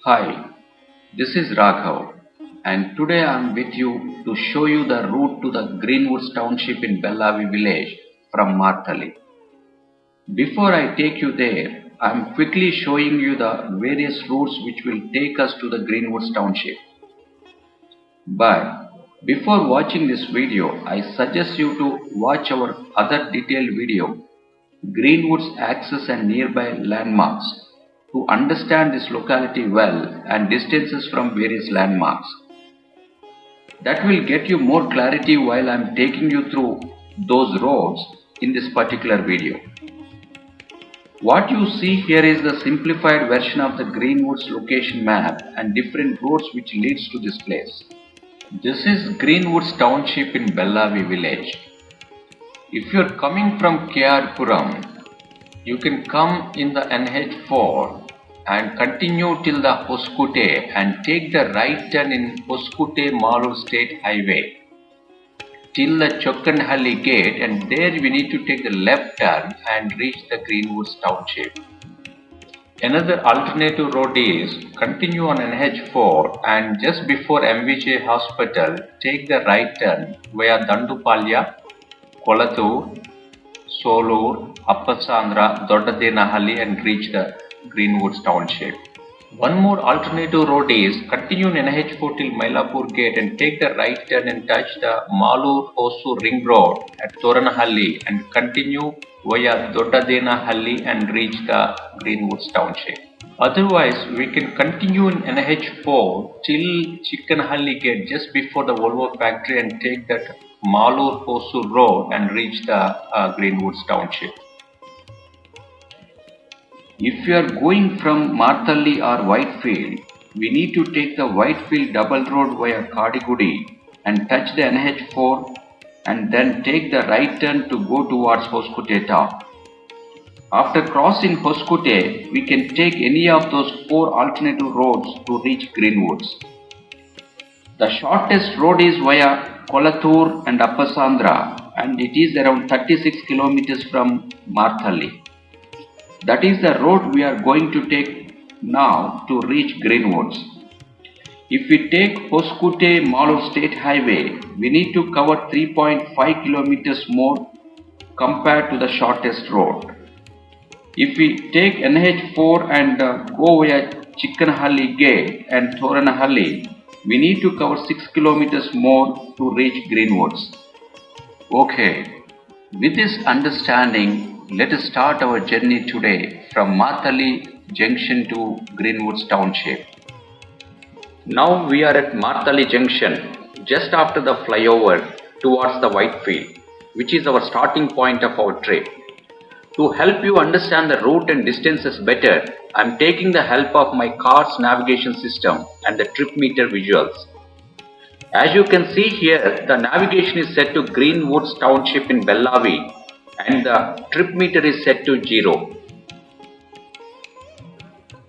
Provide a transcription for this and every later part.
Hi, this is Raghav, and today I am with you to show you the route to the Greenwoods Township in Bellavi village from Marthali. Before I take you there, I am quickly showing you the various routes which will take us to the Greenwoods Township. But before watching this video, I suggest you to watch our other detailed video, Greenwoods Access and Nearby Landmarks, to understand this locality well and distances from various landmarks. That will get you more clarity while I am taking you through those roads in this particular video. What you see here is the simplified version of the Greenwoods location map and different roads which leads to this place. This is Greenwoods Township in Bellavi village. If you are coming from KR Puram, you can come in the NH4 and continue till the Hoskote and take the right turn in Hoskote Malur State Highway till the Chokkanhalli gate, and there we need to take the left turn and reach the Greenwoods Township. Another alternative road is continue on NH4 and just before MVJ Hospital take the right turn via Dandupalya, Kolattur, Solur, Appasandra, Doddadenahalli and reach the Greenwoods Township. One more alternative road is continue in NH4 till Mylapore gate and take the right turn and touch the Malur-Hosur ring road at Toranahalli and continue via Doddadenahalli and reach the Greenwoods Township. Otherwise, we can continue in NH4 till Chikkanhalli gate just before the Volvo factory and take that Malur-Hosur road and reach the Greenwoods Township. If you are going from Marthali or Whitefield, we need to take the Whitefield double road via Kadigudi and touch the NH4 and then take the right turn to go towards Hoskote top. After crossing Hoskote, we can take any of those four alternative roads to reach Greenwoods. The shortest road is via Kolattur and Appasandra and it is around 36 kilometers from Marthali. That is the road we are going to take now to reach Greenwoods. If we take Hoskote Malur State Highway, we need to cover 3.5 kilometers more compared to the shortest road. If we take NH4 and go via Chikkanhalli gate and Toranahalli, we need to cover 6 kilometers more to reach Greenwoods. Okay, with this understanding, let us start our journey today from Marthali Junction to Greenwoods Township. Now we are at Marthali Junction, just after the flyover towards the Whitefield, which is our starting point of our trip. To help you understand the route and distances better, I am taking the help of my car's navigation system and the trip meter visuals. As you can see here, the navigation is set to Greenwoods Township in Bellavi and the trip meter is set to 0.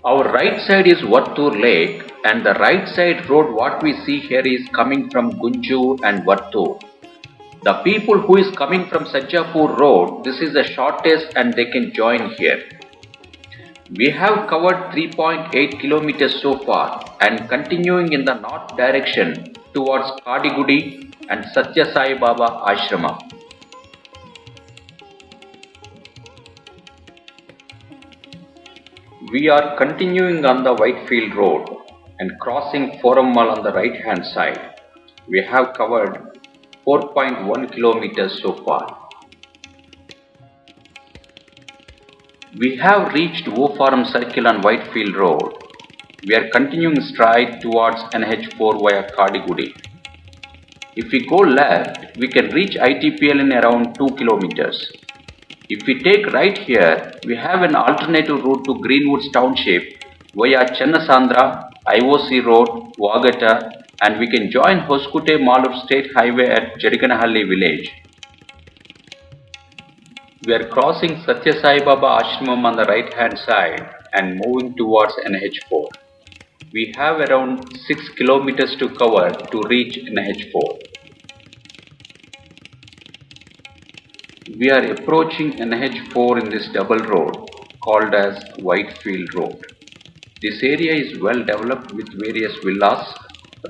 Our right side is Vattur Lake and the right side road what we see here is coming from Gunjur and Vattur. The people who is coming from Sajjapur road, this is the shortest and they can join here. We have covered 3.8 kilometers so far and continuing in the north direction towards Kadigudi and Satya Sai Baba Ashrama. We are continuing on the Whitefield road and crossing Forum Mall on the right hand side. We have covered 4.1 kilometers so far. We have reached O Forum Circle on Whitefield road. We are continuing straight towards NH4 via Kadigudi. If we go left, we can reach ITPL in around 2 kilometers. If we take right here, we have an alternative route to Greenwoods Township via Channasandra, IOC Road, Wagata, and we can join Hoskote Malur State Highway at Jariganahalli village. We are crossing Satya Sai Baba Ashramam on the right hand side and moving towards NH4. We have around 6 kilometers to cover to reach NH4. We are approaching NH4 in this double road called as Whitefield Road. This area is well developed with various villas,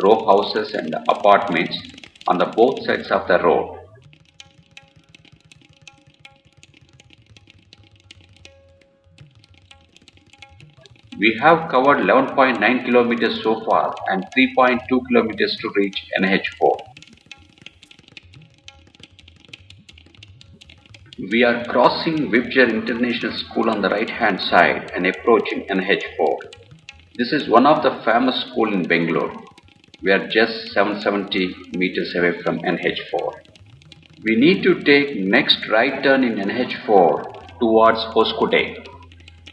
row houses and apartments on the both sides of the road. We have covered 11.9 kilometers so far and 3.2 kilometers to reach NH4. We are crossing Vibjar International School on the right hand side and approaching NH4. This is one of the famous schools in Bangalore. We are just 770 meters away from NH4. We need to take next right turn in NH4 towards Hoskote.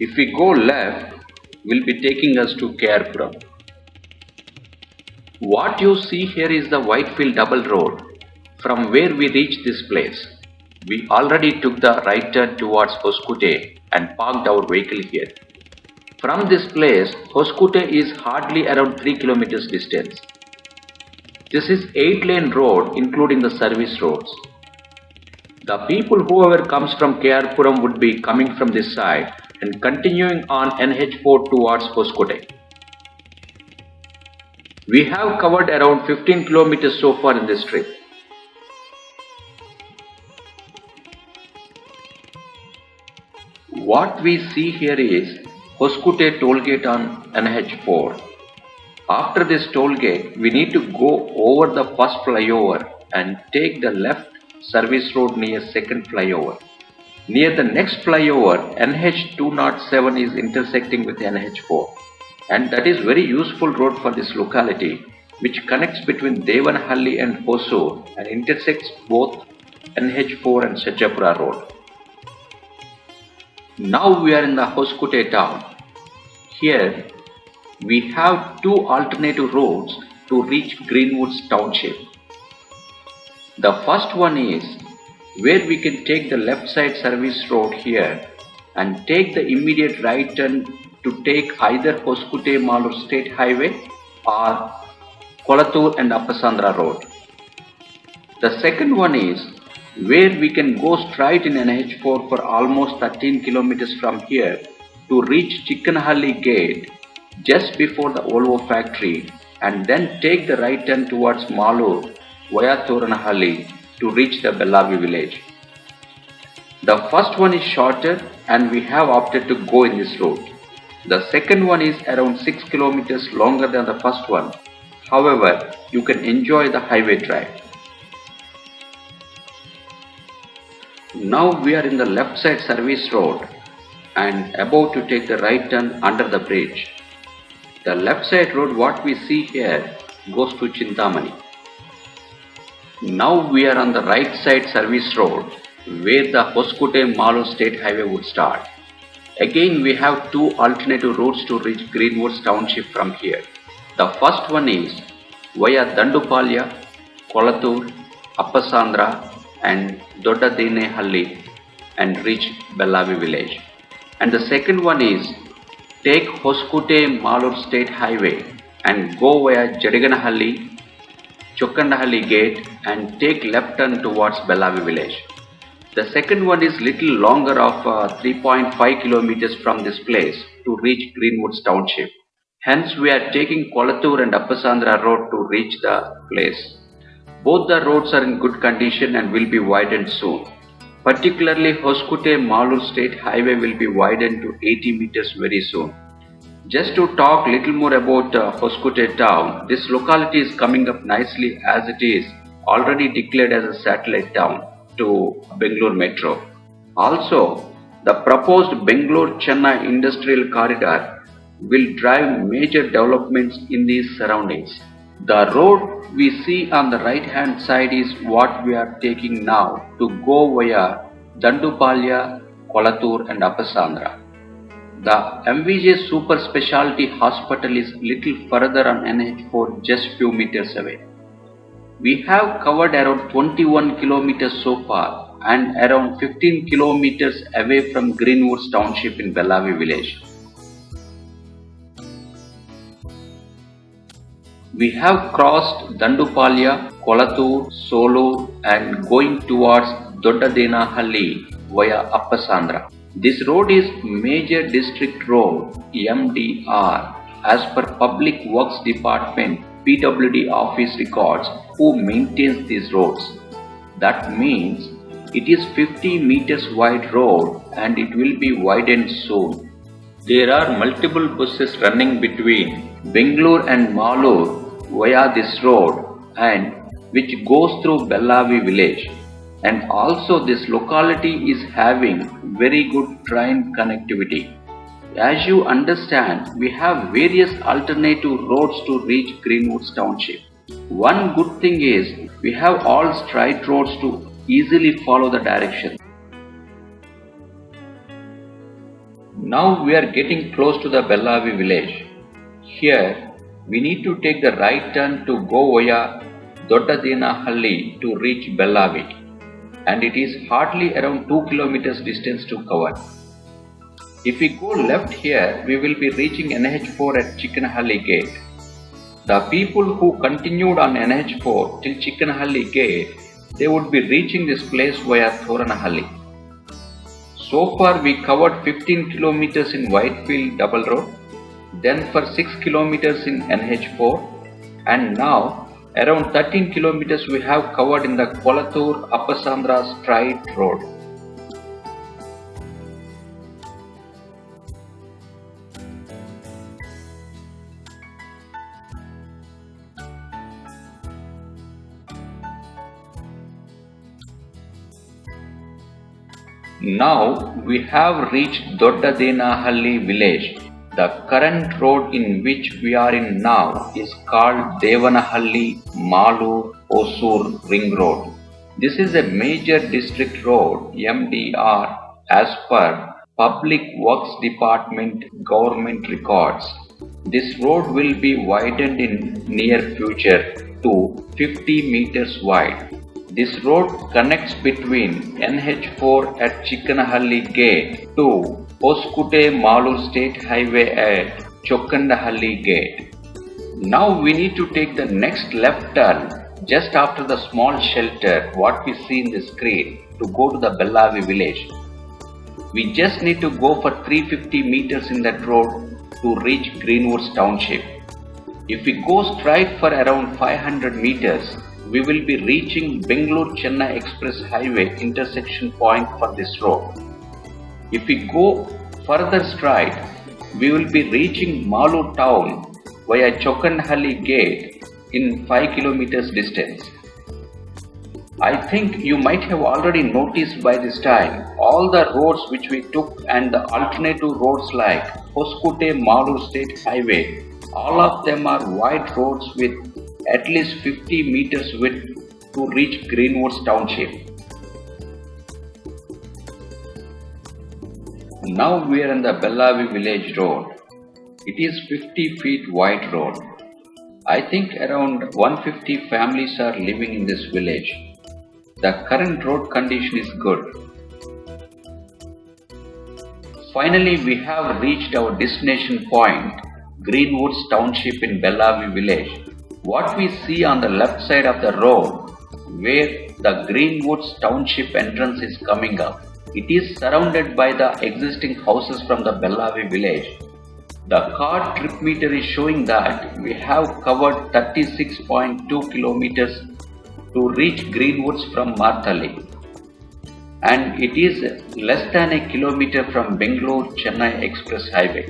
If we go left, will be taking us to KR Puram. What you see here is the Whitefield double road from where we reach this place. We already took the right turn towards Hoskote and parked our vehicle here. From this place, Hoskote is hardly around 3 kilometers distance. This is 8-lane road including the service roads. The people whoever comes from KR Puram would be coming from this side and continuing on NH4 towards Hoskote. We have covered around 15 kilometers so far in this trip. What we see here is Hoskote tollgate on NH4. After this tollgate, we need to go over the first flyover and take the left service road near second flyover. Near the next flyover, NH207 is intersecting with NH4, and that is very useful road for this locality, which connects between Devanahalli and Hosur and intersects both NH4 and Sajjapura road. Now we are in the Hoskote town. Here we have two alternative roads to reach Greenwoods Township. The first one is where we can take the left side service road here and take the immediate right turn to take either Hoskote Malur State Highway or Kolattur and Appasandra road. The second one is where we can go straight in NH4 for almost 13 kilometers from here to reach Chikanahalli gate just before the Volvo factory and then take the right turn towards Malur via Toranahalli to reach the Bellavi village. The first one is shorter and we have opted to go in this route. The second one is around 6 kilometers longer than the first one. However, you can enjoy the highway drive. Now we are in the left side service road and about to take the right turn under the bridge. The left side road what we see here goes to Chintamani. Now we are on the right side service road where the Hoskote Malur State Highway would start. Again we have two alternative routes to reach Greenwoods Township from here. The first one is via Dandupalya, Kolattur, Appasandra and Doddadenehalli and reach Bellavi village. And the second one is take Hoskote Malur State Highway and go via Jadiganahalli, Chokkandahalli gate and take left turn towards Bellavi village. The second one is little longer of 3.5 kilometers from this place to reach Greenwoods Township. Hence we are taking Kolattur and Appasandra road to reach the place. Both the roads are in good condition and will be widened soon. Particularly Hoskote Malur State Highway will be widened to 80 meters very soon. Just to talk little more about Hoskote town, this locality is coming up nicely as it is already declared as a satellite town to Bangalore Metro. Also, the proposed Bangalore-Chennai industrial corridor will drive major developments in these surroundings. The road we see on the right hand side is what we are taking now to go via Dandupalya, Kolattur and Appasandra. The MVJ Super Specialty Hospital is little further on NH4 just few meters away. We have covered around 21 kilometers so far and around 15 kilometers away from Greenwoods Township in Bellavi village. We have crossed Dandupalya, Kolattur, Solur and going towards Doddadenehalli via Appasandra. This road is Major District Road MDR as per Public Works Department PWD office records who maintains these roads. That means it is 50 meters wide road and it will be widened soon. There are multiple buses running between Bangalore and Malur via this road and which goes through Bellavi village. And also this locality is having very good train connectivity. As you understand, we have various alternative roads to reach Greenwoods Township. One good thing is we have all straight roads to easily follow the direction. Now we are getting close to the Bellavi village. Here we need to take the right turn to go via Doddadenahalli to reach Bellavi, and it is hardly around 2 kilometers distance to cover. If we go left here, we will be reaching NH4 at Chikanahalli gate. The people who continued on NH4 till Chikanahalli gate, they would be reaching this place via Thoranahalli. So far we covered 15 kilometers in Whitefield double road, then for 6 kilometers in NH4, and now around 13 kilometers we have covered in the Kolattur Appasandra straight road. Now we have reached Doddadenahalli village. The current road in which we are in now is called Devanahalli Malur Osur Ring Road. This is a major district road MDR as per Public Works Department government records. This road will be widened in near future to 50 meters wide. This road connects between NH4 at Chikanahalli gate to Hoskote Malur State Highway at Chokkandahalli gate. Now we need to take the next left turn just after the small shelter what we see in the screen to go to the Bellavi village. We just need to go for 350 meters in that road to reach Greenwoods Township. If we go straight for around 500 meters, we will be reaching Bangalore-Chennai Express Highway intersection point for this road. If we go further straight, we will be reaching Malur town via Chokkandahalli gate in 5 kilometers distance. I think you might have already noticed by this time all the roads which we took and the alternative roads like Hoskote Malur State Highway, all of them are wide roads with at least 50 meters width to reach Greenwoods Township. Now we are on the Bellavi village road. It is 50 feet wide road. I think around 150 families are living in this village. The current road condition is good. Finally we have reached our destination point, Greenwoods Township in Bellavi village. What we see on the left side of the road where the Greenwoods Township entrance is coming up, it is surrounded by the existing houses from the Bellavi village. The car trip meter is showing that we have covered 36.2 kilometers to reach Greenwoods from Marthalli, and it is less than a kilometer from Bangalore-Chennai Express Highway.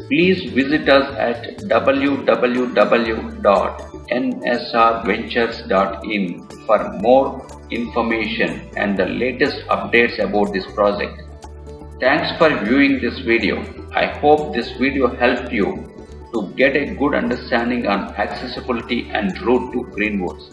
Please visit us at www.nsrventures.in for more information and the latest updates about this project. Thanks for viewing this video. I hope this video helped you to get a good understanding on accessibility and route to Greenwoods.